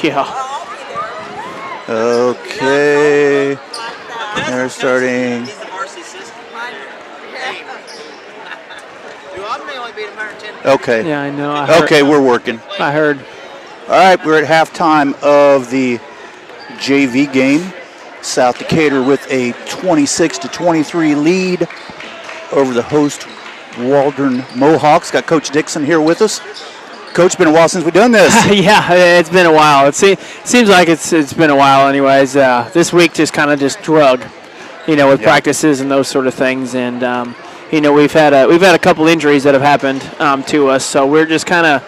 Yeah. Okay. They're starting. Okay. Yeah, I know. I heard. Okay, we're working. I heard. All right, we're at halftime of the JV game. South Decatur with a 26-23 lead over the host Waldron Mohawks. Got Coach Dixon here with us. Coach, been a while since we've done this. Yeah, it's been a while. It seems like it's been a while anyways. This week just kind of just drug, with practices and those sort of things. And, we've had a couple injuries that have happened to us. So we're just kind of,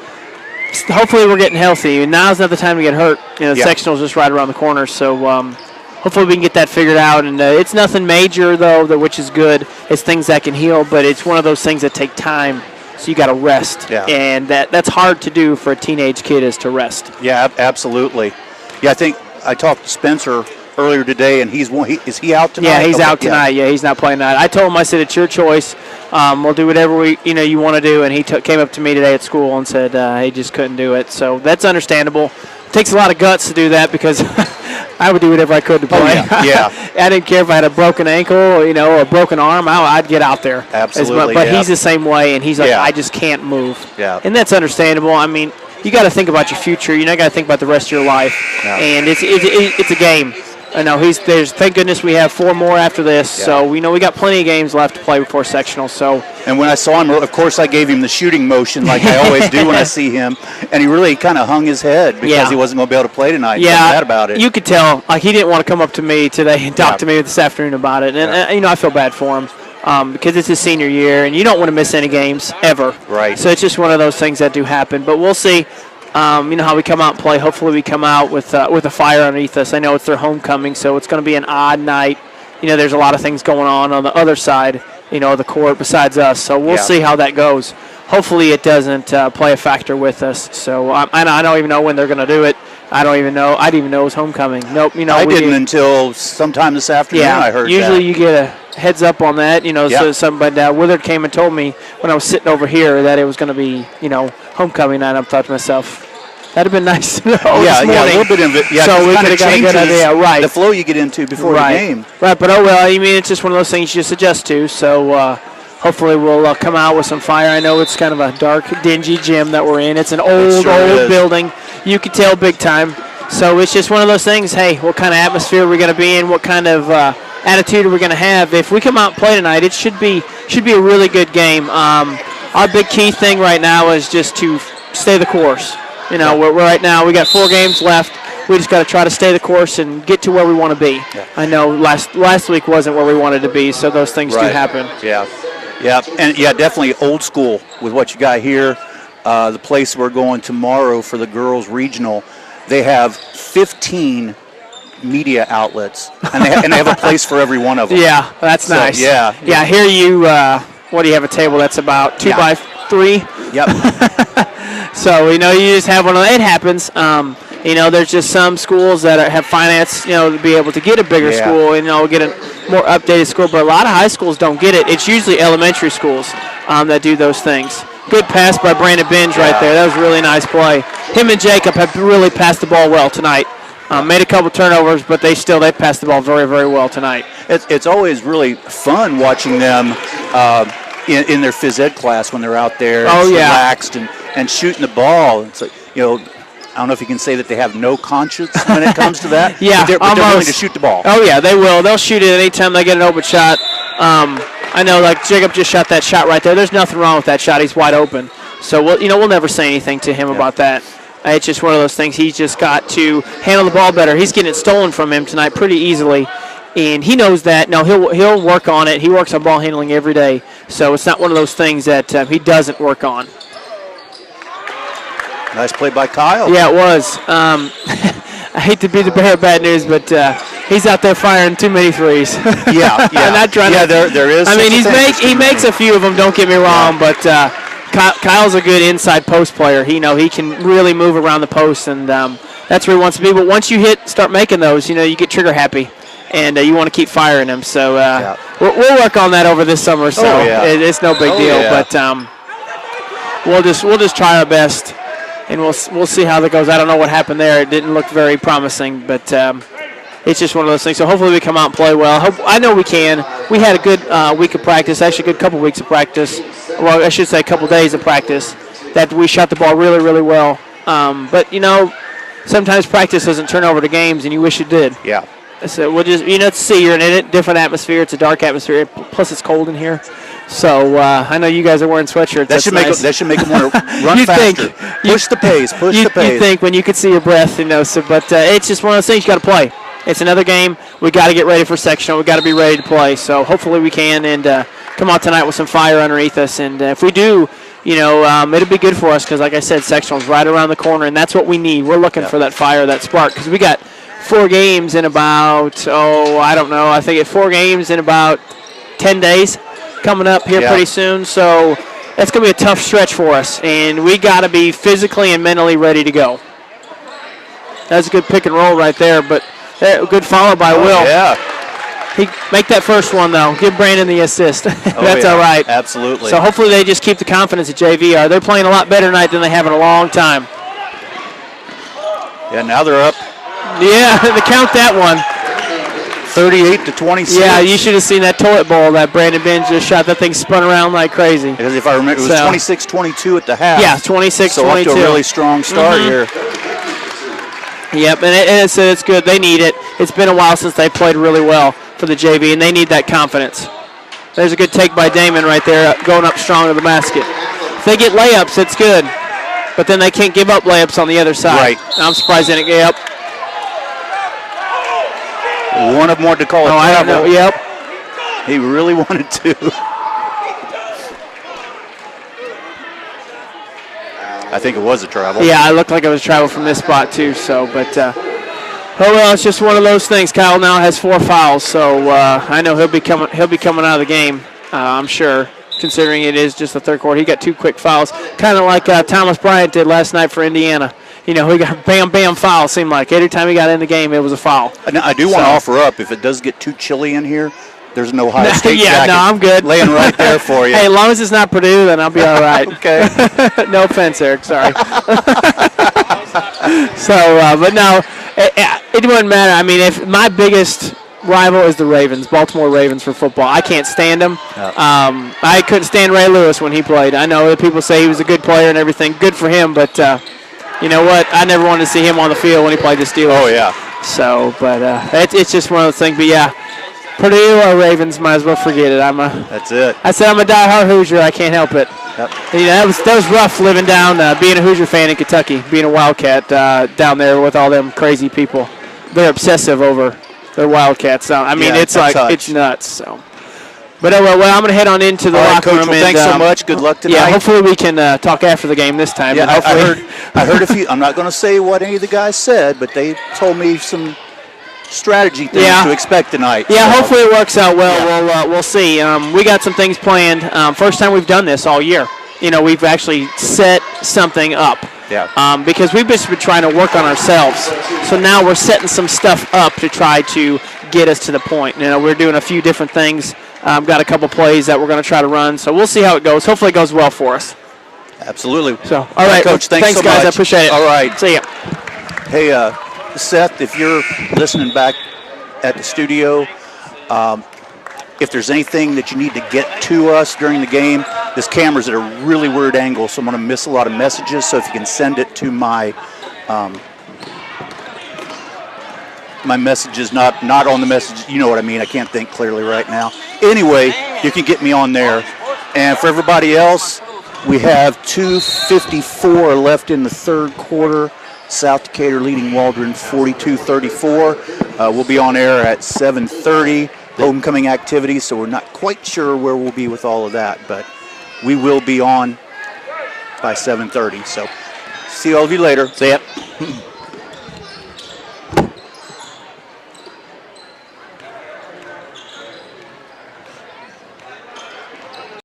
hopefully we're getting healthy. Now's not the time to get hurt. The sectional's just right around the corner. So hopefully we can get that figured out. And it's nothing major, though, which is good. It's things that can heal, but it's one of those things that take time. So you got to rest, and that's hard to do for a teenage kid is to rest. Yeah, absolutely. Yeah, I think I talked to Spencer earlier today, and is he out tonight? Yeah, he's out tonight. Yeah, he's not playing tonight. I told him, I said, it's your choice. We'll do whatever you want to do. And he came up to me today at school and said he just couldn't do it. So that's understandable. It takes a lot of guts to do that because I would do whatever I could to play. Oh, yeah. I didn't care if I had a broken ankle, or a broken arm. I'd get out there. Absolutely. But he's the same way, and he's like, I just can't move. Yeah. And that's understandable. I mean, you got to think about your future. You got to think about the rest of your life. Yeah. And it's a game. I know thank goodness we have 4 more after this. Yeah. So we got plenty of games left to play before sectional. So. And when I saw him, of course, I gave him the shooting motion like I always do when I see him, and he really kind of hung his head because he wasn't going to be able to play tonight. Yeah, bad about it. You could tell. Like he didn't want to come up to me today and talk to me this afternoon about it. And I feel bad for him because it's his senior year, and you don't want to miss any games ever. Right. So it's just one of those things that do happen. But we'll see. How we come out and play. Hopefully we come out with a fire underneath us. I know it's their homecoming, so it's going to be an odd night. There's a lot of things going on the other side, of the court besides us. So we'll see how that goes. Hopefully it doesn't play a factor with us. So I don't even know when they're going to do it. I don't even know. I didn't even know it was homecoming. Nope. I didn't until sometime this afternoon. Yeah, I heard usually you get a heads up on that. But Willard came and told me when I was sitting over here that it was going to be, homecoming night. I thought to myself, that'd have been nice to know this morning. A little bit of it. Yeah, so we could have got a good idea. Right. The flow you get into before the game. Right, but it's just one of those things you just adjust to. So hopefully we'll come out with some fire. I know it's kind of a dark, dingy gym that we're in. It's an old building. You could tell big time. So it's just one of those things. Hey, what kind of atmosphere are we going to be in? What kind of attitude are we going to have? If we come out and play tonight, it should be a really good game. Our big key thing right now is just to stay the course. We're right now we got 4 games left. We just got to try to stay the course and get to where we want to be. Yeah. I know last week wasn't where we wanted to be, so those things do happen. Yeah, and definitely old school with what you got here. The place we're going tomorrow for the girls regional, they have 15 media outlets, and they have a place for every one of them. Yeah, that's nice. Yeah. Here you. What do you have a table that's about 2 by 3? Yep. So you just have one of them. It happens. There's just some schools that have finance, to be able to get a bigger school and get a more updated school. But a lot of high schools don't get it. It's usually elementary schools that do those things. Good pass by Brandon Binge right there. That was a really nice play. Him and Jacob have really passed the ball well tonight. Made a couple turnovers, but they passed the ball very, very well tonight. It's always really fun watching them in their phys ed class when they're out there relaxed and shooting the ball. It's like, I don't know if you can say that they have no conscience when it comes to that. Yeah, but they're willing to shoot the ball. Oh, yeah, they will. They'll shoot it anytime they get an open shot. I know, like Jacob just shot that shot right there. There's nothing wrong with that shot. He's wide open. So, we'll never say anything to him about that. It's just one of those things. He's just got to handle the ball better. He's getting it stolen from him tonight pretty easily, and he knows that. No, he'll work on it. He works on ball handling every day, so it's not one of those things that he doesn't work on. Nice play by Kyle. Yeah, it was. I hate to be the bearer of bad news, but he's out there firing too many threes. Yeah. I'm not trying to. There is. I mean, he makes a few of them. Don't get me wrong, but Kyle's a good inside post player. He can really move around the post, and that's where he wants to be. But once you start making those, you get trigger happy, and you want to keep firing them. So we'll work on that over this summer. So it's no big deal. Yeah. But we'll just try our best. and we'll see how that goes. I don't know what happened there. It didn't look very promising, but it's just one of those things. So hopefully we come out and play well. I know we can. We had a good week of practice, actually a good couple weeks of practice. Well, I should say a couple days of practice that we shot the ball really, really well. But, sometimes practice doesn't turn over to games, and you wish it did. Yeah. So we'll just, see, you're in a different atmosphere. It's a dark atmosphere. Plus, it's cold in here. So I know you guys are wearing sweatshirts. That should make them want to run faster. Push the pace. You think when you could see your breath, but it's just one of those things you got to play. It's another game. We got to get ready for sectional. We got to be ready to play. So hopefully we can and come out tonight with some fire underneath us. And if we do, it'll be good for us because, like I said, sectional's right around the corner, and that's what we need. We're looking for that fire, that spark, because we got 4 games in about, I don't know. I think it's 4 games in about 10 days coming up here pretty soon. So that's going to be a tough stretch for us, and we got to be physically and mentally ready to go. That's a good pick and roll right there, but good follow by Will. Yeah. He make that first one, though. Give Brandon the assist. That's all right. Absolutely. So hopefully they just keep the confidence at JV are. They're playing a lot better tonight than they have in a long time. Yeah, now they're up. Yeah, they count that one. 38-26. Yeah, you should have seen that toilet bowl that Brandon Benz just shot. That thing spun around like crazy. Because if I remember, it was 26-22 at the half. Yeah, 26-22. So off to a really strong start here. Yep, and it's good. They need it. It's been a while since they played really well for the JV, and they need that confidence. There's a good take by Damon right there, going up strong to the basket. If they get layups, it's good. But then they can't give up layups on the other side. Right. I'm surprised they didn't get up. One of them wanted to call it I don't know. Yep. He really wanted to. I think it was a travel. Yeah, it looked like it was travel from this spot too. So, but it's just one of those things. Kyle now has 4 fouls, so I know he'll be coming out of the game. I'm sure, considering it is just the third quarter. He got 2 quick fouls, kind of like Thomas Bryant did last night for Indiana. He got bam foul. Seemed like every time he got in the game, it was a foul. Now, I do want to offer up, if it does get too chilly in here, there's no Ohio State jacket. No, I'm good. Laying right there for you. Hey, as long as it's not Purdue, then I'll be all right. Okay. No offense, Eric. Sorry. But no, it wouldn't matter. I mean, if my biggest rival is the Ravens, Baltimore Ravens for football. I can't stand them. Yep. I couldn't stand Ray Lewis when he played. I know that people say he was a good player and everything. Good for him, but you know what? I never wanted to see him on the field when he played the Steelers. Oh, yeah. So, but it's just one of those things. But, yeah, Purdue or Ravens, might as well forget it. That's it. I said I'm a diehard Hoosier. I can't help it. Yep. That was rough living down, being a Hoosier fan in Kentucky, being a Wildcat down there with all them crazy people. They're obsessive over their Wildcats. I mean, it's like it's nuts. So, but I'm going to head on into the locker room. Coach, well, thanks so much. Good luck tonight. Yeah, hopefully we can talk after the game this time. Yeah, I heard a few. I'm not going to say what any of the guys said, but they told me some strategy things to expect tonight. Yeah, so hopefully it works out well. Yeah. We'll see. We got some things planned. First time we've done this all year. We've actually set something up. Yeah. Because we've just been trying to work on ourselves. So now we're setting some stuff up to try to get us to the point. We're doing a few different things. Got a couple plays that we're going to try to run. So we'll see how it goes. Hopefully it goes well for us. Absolutely. So, all right, Coach. Thanks so guys. much. I appreciate it. All right. See ya. Hey, Seth, if you're listening back at the studio, if there's anything that you need to get to us during the game, this camera's at a really weird angle, so I'm going to miss a lot of messages. So if you can send it to my my messages, not on the message, you know what I mean. I can't think clearly right now. Anyway, you can get me on there. And for everybody else, we have 2:54 left in the third quarter. South Decatur leading Waldron 42-34. We'll be on air at 7:30. Homecoming activities, so we're not quite sure where we'll be with all of that, but we will be on by 7:30. So see all of you later. See ya.